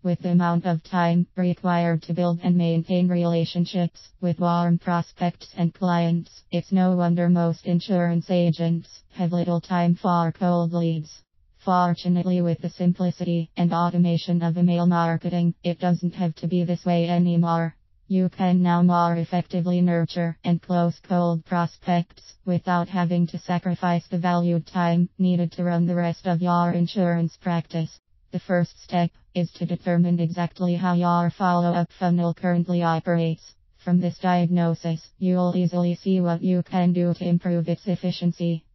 With the amount of time required to build and maintain relationships with warm prospects and clients, it's no wonder most insurance agents have little time for cold leads. Fortunately, with the simplicity and automation of email marketing, it doesn't have to be this way anymore. You can now more effectively nurture and close cold prospects without having to sacrifice the valued time needed to run the rest of your insurance practice. The first step is to determine exactly how your follow-up funnel currently operates. From this diagnosis, you'll easily see what you can do to improve its efficiency.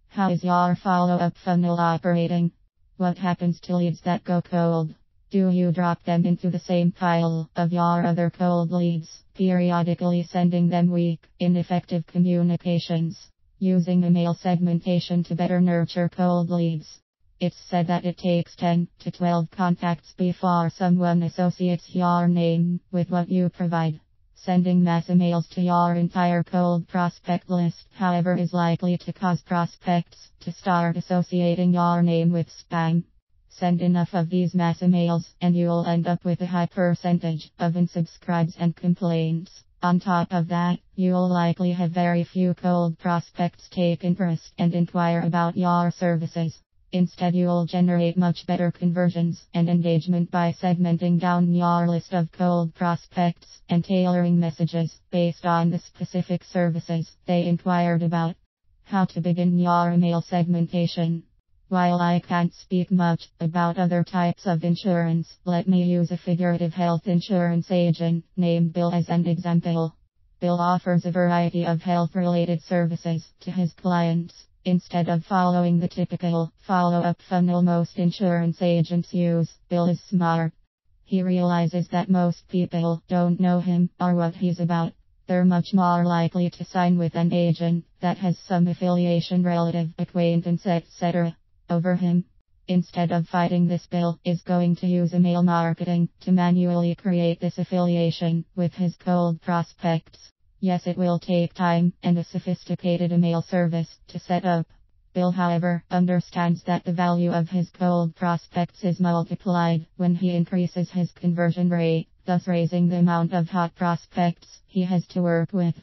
How is your follow-up funnel operating? What happens to leads that go cold? Do you drop them into the same pile of your other cold leads, periodically sending them weak, ineffective communications? Using email segmentation to better nurture cold leads. It's said that it takes 10 to 12 contacts before someone associates your name with what you provide. Sending mass emails to your entire cold prospect list, however, is likely to cause prospects to start associating your name with spam. Send enough of these mass emails, and you'll end up with a high percentage of unsubscribes and complaints. On top of that, you'll likely have very few cold prospects take interest and inquire about your services. Instead, you'll generate much better conversions and engagement by segmenting down your list of cold prospects and tailoring messages based on the specific services they inquired about. How to begin your email segmentation. While I can't speak much about other types of insurance, let me use a figurative health insurance agent named Bill as an example. Bill offers a variety of health-related services to his clients. Instead of following the typical follow-up funnel most insurance agents use, Bill is smart. He realizes that most people don't know him or what he's about. They're much more likely to sign with an agent that has some affiliation, relative, acquaintance, etc. over him. Instead of fighting this, Bill is going to use email marketing to manually create this affiliation with his cold prospects. Yes, it will take time and a sophisticated email service to set up. Bill, however, understands that the value of his cold prospects is multiplied when he increases his conversion rate, thus raising the amount of hot prospects he has to work with.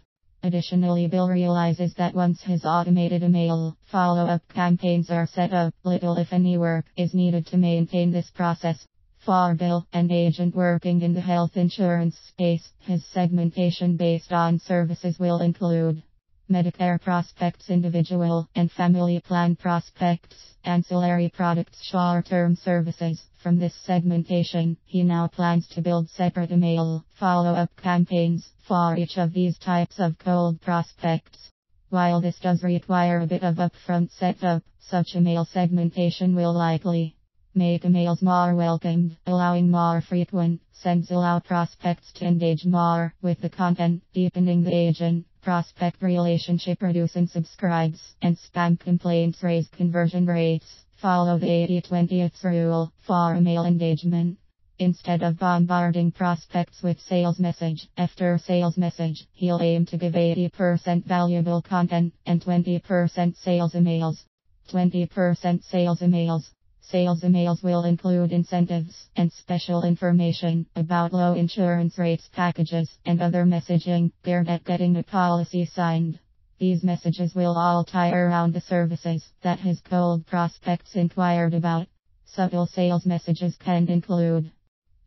Additionally, Bill realizes that once his automated email follow-up campaigns are set up, little if any work is needed to maintain this process. For Bill, an agent working in the health insurance space, his segmentation based on services will include Medicare prospects, individual and family plan prospects, ancillary products, short-term services. From this segmentation, he now plans to build separate email follow-up campaigns for each of these types of cold prospects. While this does require a bit of upfront setup, such email segmentation will likely make emails more welcomed, allowing more frequent sends, allow prospects to engage more with the content, deepening the agent prospect relationship, reducing subscribes and spam complaints, raise conversion rates. Follow the 80-20 rule for email engagement. Instead of bombarding prospects with sales message after sales message, he'll aim to give 80% valuable content and 20% sales emails. 20% sales emails. Sales emails will include incentives and special information about low insurance rates, packages, and other messaging geared at getting a policy signed. These messages will all tie around the services that his cold prospects inquired about. Subtle sales messages can include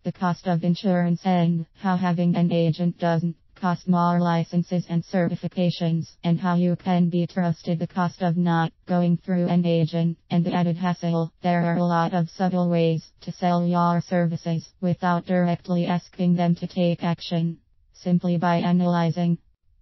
the cost of insurance and how having an agent doesn't cost more, licenses and certifications, and how you can be trusted, the cost of not going through an agent, and the added hassle. There are a lot of subtle ways to sell your services without directly asking them to take action. Simply by analyzing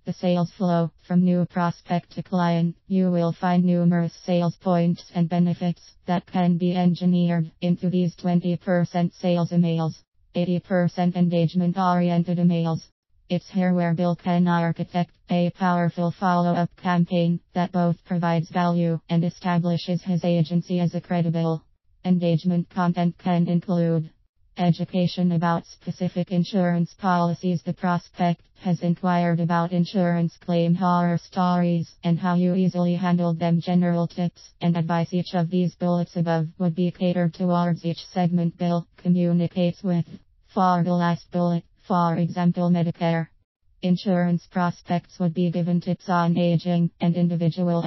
the sales flow from new prospect to client, you will find numerous sales points and benefits that can be engineered into these 20% sales emails. 80% engagement-oriented emails. It's here where Bill can architect a powerful follow-up campaign that both provides value and establishes his agency as a credible engagement. Content can include Education about specific insurance policies. The prospect has inquired about insurance claim horror stories and how you easily handled them. General tips and advice. Each of these bullets above would be catered towards each segment bill communicates with. For the last bullet, for example, Medicare insurance prospects would be given tips on aging, and individual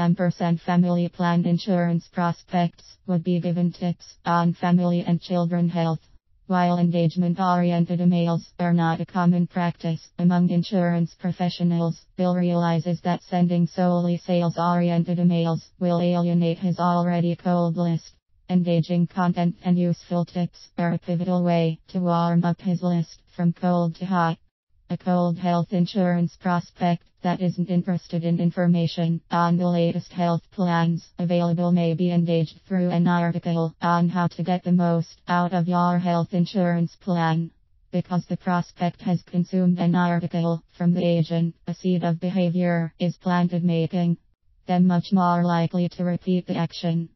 & family plan insurance prospects would be given tips on family and children health. While engagement-oriented emails are not a common practice among insurance professionals, Bill realizes that sending solely sales-oriented emails will alienate his already cold list. Engaging content and useful tips are a pivotal way to warm up his list from cold to hot. A cold health insurance prospect that isn't interested in information on the latest health plans available may be engaged through an article on how to get the most out of your health insurance plan. Because the prospect has consumed an article from the agent, a seed of behavior is planted, making them much more likely to repeat the action.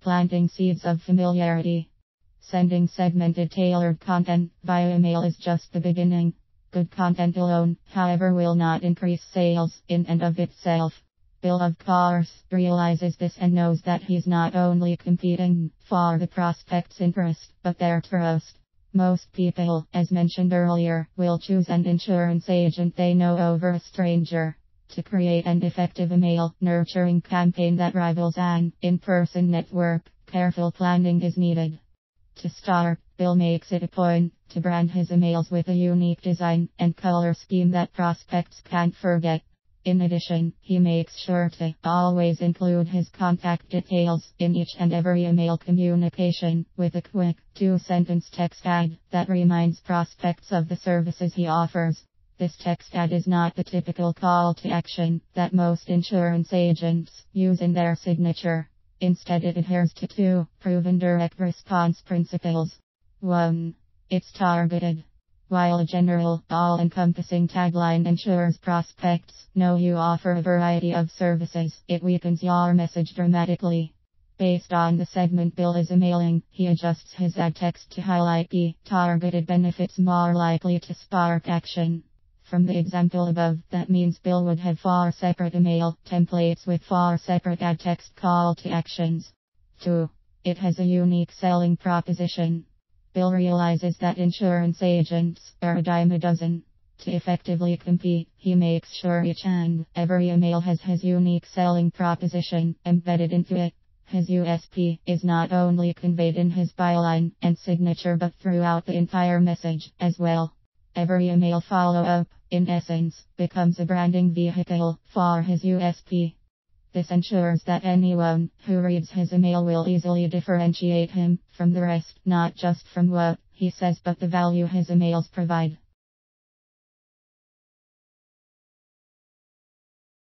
Planting seeds of familiarity. Sending segmented tailored content via email is just the beginning. Good content alone, however, will not increase sales in and of itself. Bill, of course, realizes this and knows that he's not only competing for the prospect's interest, but their trust. Most people, as mentioned earlier, will choose an insurance agent they know over a stranger. To create an effective email nurturing campaign that rivals an in-person network, careful planning is needed. To start, Bill makes it a point to brand his emails with a unique design and color scheme that prospects can't forget. In addition, he makes sure to always include his contact details in each and every email communication with a quick 2-sentence text ad that reminds prospects of the services he offers. This text ad is not the typical call to action that most insurance agents use in their signature. Instead, it adheres to 2 proven direct response principles. 1. It's targeted. While a general, all-encompassing tagline ensures prospects know you offer a variety of services, it weakens your message dramatically. Based on the segment Bill is emailing, he adjusts his ad text to highlight key targeted benefits more likely to spark action. From the example above, that means Bill would have 4 separate email templates with 4 separate ad text call to actions. 2. It has a unique selling proposition. Bill realizes that insurance agents are a dime a dozen. To effectively compete, he makes sure each and every email has his unique selling proposition embedded into it. His USP is not only conveyed in his byline and signature but throughout the entire message as well. Every email follow-up, in essence, becomes a branding vehicle for his USP. This ensures that anyone who reads his email will easily differentiate him from the rest, not just from what he says but the value his emails provide.